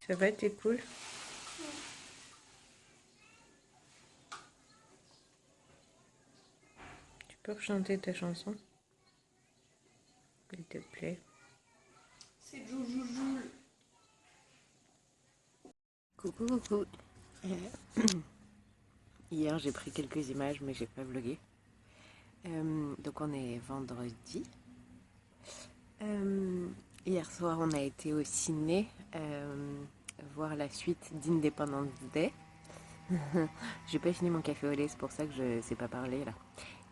Ça va, t'es cool? Tu peux rechanter ta chanson, s'il te plaît? C'est Joujoujou. Coucou, coucou. Hier, j'ai pris quelques images, mais j'ai pas vlogué. Donc, on est vendredi. Hier soir, on a été au ciné voir la suite d'Independence Day. J'ai pas fini mon café au lait, c'est pour ça que je sais pas parler là.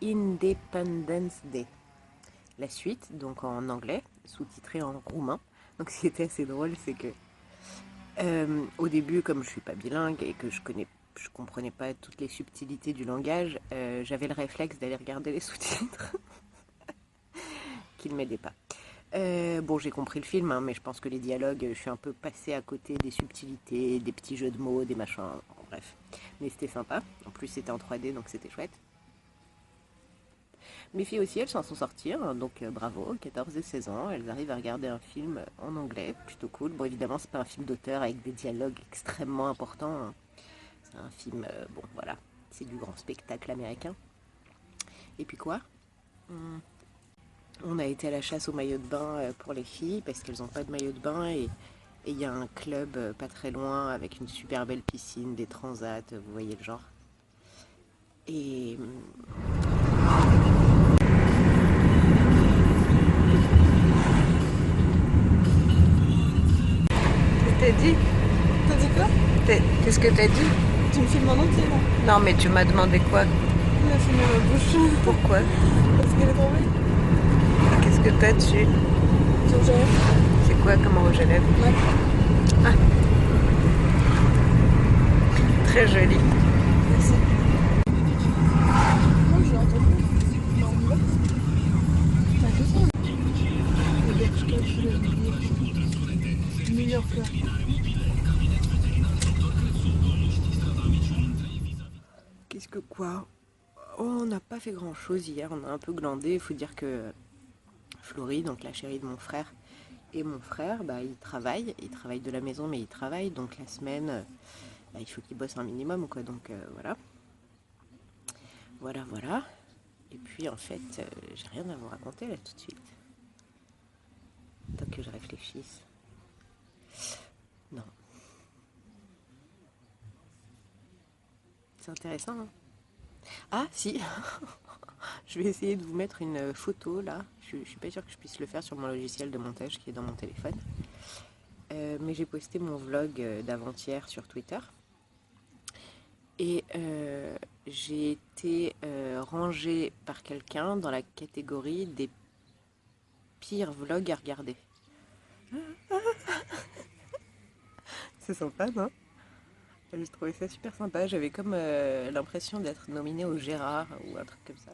Independence Day. La suite, donc en anglais, sous-titré en roumain. Donc ce qui était assez drôle, c'est que au début, comme je suis pas bilingue et que je comprenais pas toutes les subtilités du langage, j'avais le réflexe d'aller regarder les sous-titres qui ne m'aidaient pas. Bon, j'ai compris le film, hein, mais je pense que les dialogues, je suis un peu passée à côté des subtilités, des petits jeux de mots, des machins, bref. Mais c'était sympa. En plus, c'était en 3D, donc c'était chouette. Mes filles aussi, elles s'en sont sorties, hein, donc bravo, 14 et 16 ans, elles arrivent à regarder un film en anglais, plutôt cool. Bon, évidemment, c'est pas un film d'auteur avec des dialogues extrêmement importants, hein. C'est un film, bon, voilà, c'est du grand spectacle américain. Et puis quoi? On a été à la chasse au maillot de bain pour les filles, parce qu'elles n'ont pas de maillot de bain, et il y a un club pas très loin, avec une super belle piscine, des transats, vous voyez le genre. Et t'as dit? T'as dit quoi? Qu'est-ce que t'as dit? Tu me filmes en entier là? Non, mais tu m'as demandé quoi? Il a filmé ma bouche. Pourquoi? Parce qu'elle est tombée. Qu'est-ce que t'as dessus? Sur le gel. C'est quoi comme rouge à lèvres? Ouais. Ah, très joli. Merci. Moi j'ai entendu. Non, on y va. T'as que ça. Le butterscotch, le New York là. Qu'est-ce que quoi? Oh, on n'a pas fait grand chose hier, on a un peu glandé. Il faut dire que Florie, donc la chérie de mon frère, et mon frère, bah, ils travaillent de la maison, mais ils travaillent. Donc la semaine, bah, il faut qu'ils bossent un minimum, quoi. Donc voilà. Voilà. Et puis en fait, j'ai rien à vous raconter là tout de suite. Tant que je réfléchisse. Non. C'est intéressant, hein? Ah, si. Je vais essayer de vous mettre une photo là. Je suis pas sûre que je puisse le faire sur mon logiciel de montage qui est dans mon téléphone. Mais j'ai posté mon vlog d'avant-hier sur Twitter. Et j'ai été rangée par quelqu'un dans la catégorie des pires vlogs à regarder. C'est sympa, non? Je trouvais ça super sympa. J'avais comme l'impression d'être nominée au Gérard ou un truc comme ça.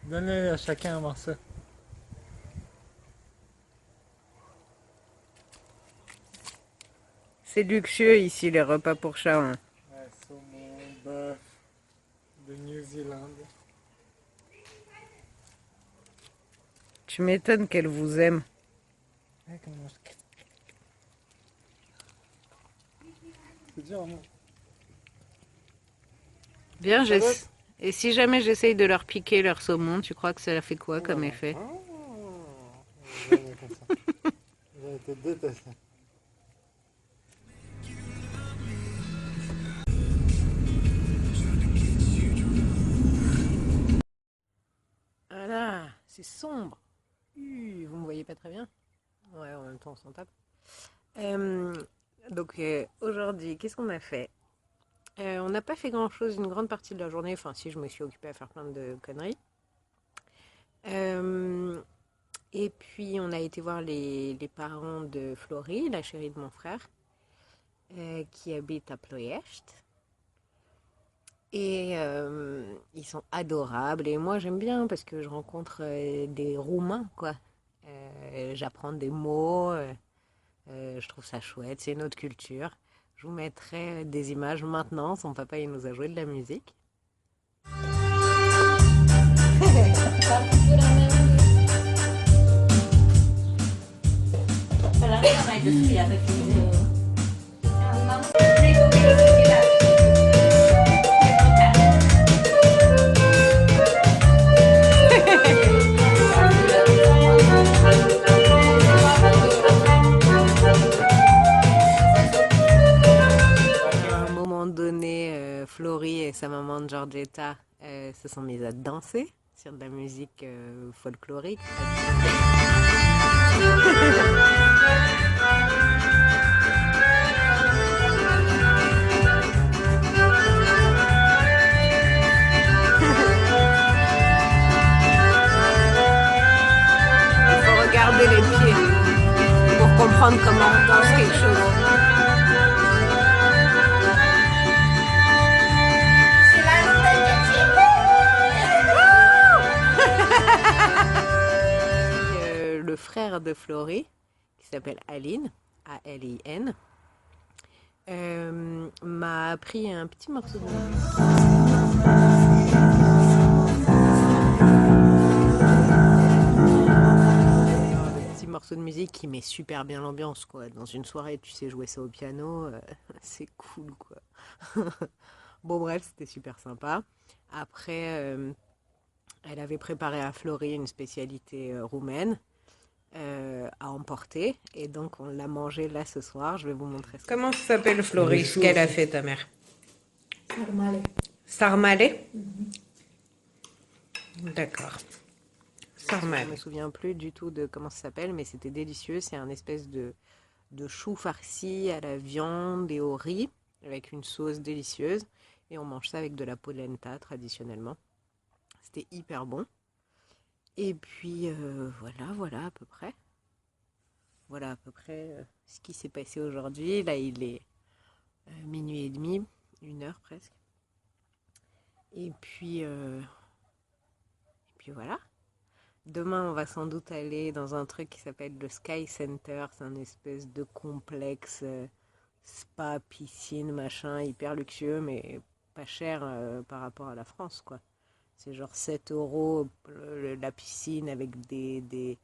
Donnez à chacun un morceau. C'est luxueux ici les repas pour chats, hein. Ouais, saumon, bœuf de New Zealand. Tu m'étonnes qu'elle vous aime. Ouais, comment on mange. C'est dur, non? Bien, Ça va? et si jamais j'essaye de leur piquer leur saumon, tu crois que ça fait quoi comme Non. effet? Jamais comme ça. J'ai été détesté. Voilà, c'est sombre. Vous me voyez pas très bien? Ouais, en même temps, on s'en tape. Donc aujourd'hui, qu'est-ce qu'on a fait? On n'a pas fait grand-chose une grande partie de la journée. Enfin, si, je me suis occupée à faire plein de conneries. Et puis, on a été voir les parents de Florie, la chérie de mon frère, qui habite à Ploiești. Et ils sont adorables. Et moi, j'aime bien parce que je rencontre des Roumains, quoi. J'apprends des mots. Je trouve ça chouette. C'est une autre culture. Je vous mettrai des images maintenant. Son papa, il nous a joué de la musique. À un moment donné, Florie et sa maman Georgetta se sont mises à danser sur de la musique folklorique. Il faut regarder les pieds pour comprendre comment on danse quelque chose. Le frère de Florie, qui s'appelle Aline, A-L-I-N, m'a appris un petit morceau de musique. Un petit morceau de musique qui met super bien l'ambiance, quoi. Dans une soirée, tu sais jouer ça au piano, c'est cool, quoi. Bon, bref, c'était super sympa. Après, elle avait préparé à Florie une spécialité roumaine à emporter. Et donc, on l'a mangé là ce soir. Je vais vous montrer ça. Comment ça s'appelle, Florie, ce qu'elle a fait, ta mère? Sarmale. Sarmale? D'accord. Je Sarmale. ne me souviens plus du tout de comment ça s'appelle, mais c'était délicieux. C'est un espèce de chou farci à la viande et au riz, avec une sauce délicieuse. Et on mange ça avec de la polenta, traditionnellement. C'était hyper bon. Et puis, voilà à peu près. Voilà à peu près ce qui s'est passé aujourd'hui. Là, il est minuit et demi, 1h presque. Et puis voilà. Demain, on va sans doute aller dans un truc qui s'appelle le Sky Center. C'est un espèce de complexe spa, piscine, machin, hyper luxueux, mais pas cher par rapport à la France, quoi. C'est genre 7 € la piscine avec des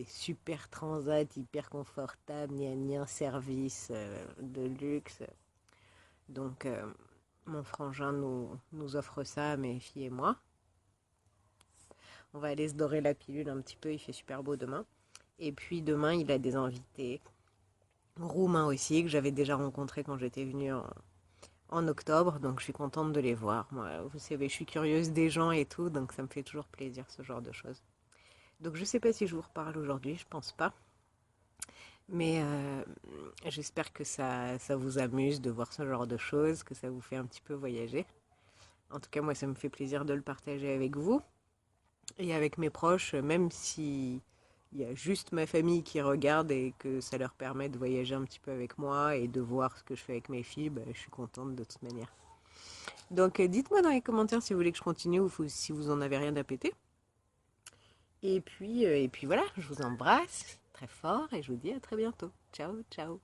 super transats hyper confortables, ni un service de luxe. Donc, mon frangin nous offre ça, mes filles et moi. On va aller se dorer la pilule un petit peu, il fait super beau demain. Et puis demain, il a des invités roumains aussi, que j'avais déjà rencontrés quand j'étais venue en octobre. Donc je suis contente de les voir. Moi, vous savez, je suis curieuse des gens et tout, donc ça me fait toujours plaisir ce genre de choses. Donc je sais pas si je vous reparle aujourd'hui, je pense pas. Mais j'espère que ça vous amuse de voir ce genre de choses, que ça vous fait un petit peu voyager. En tout cas, moi, ça me fait plaisir de le partager avec vous. Et avec mes proches, même si il y a juste ma famille qui regarde et que ça leur permet de voyager un petit peu avec moi et de voir ce que je fais avec mes filles, je suis contente de toute manière. Donc dites-moi dans les commentaires si vous voulez que je continue ou si vous en avez rien à péter. Et puis voilà, je vous embrasse très fort et je vous dis à très bientôt. Ciao, ciao.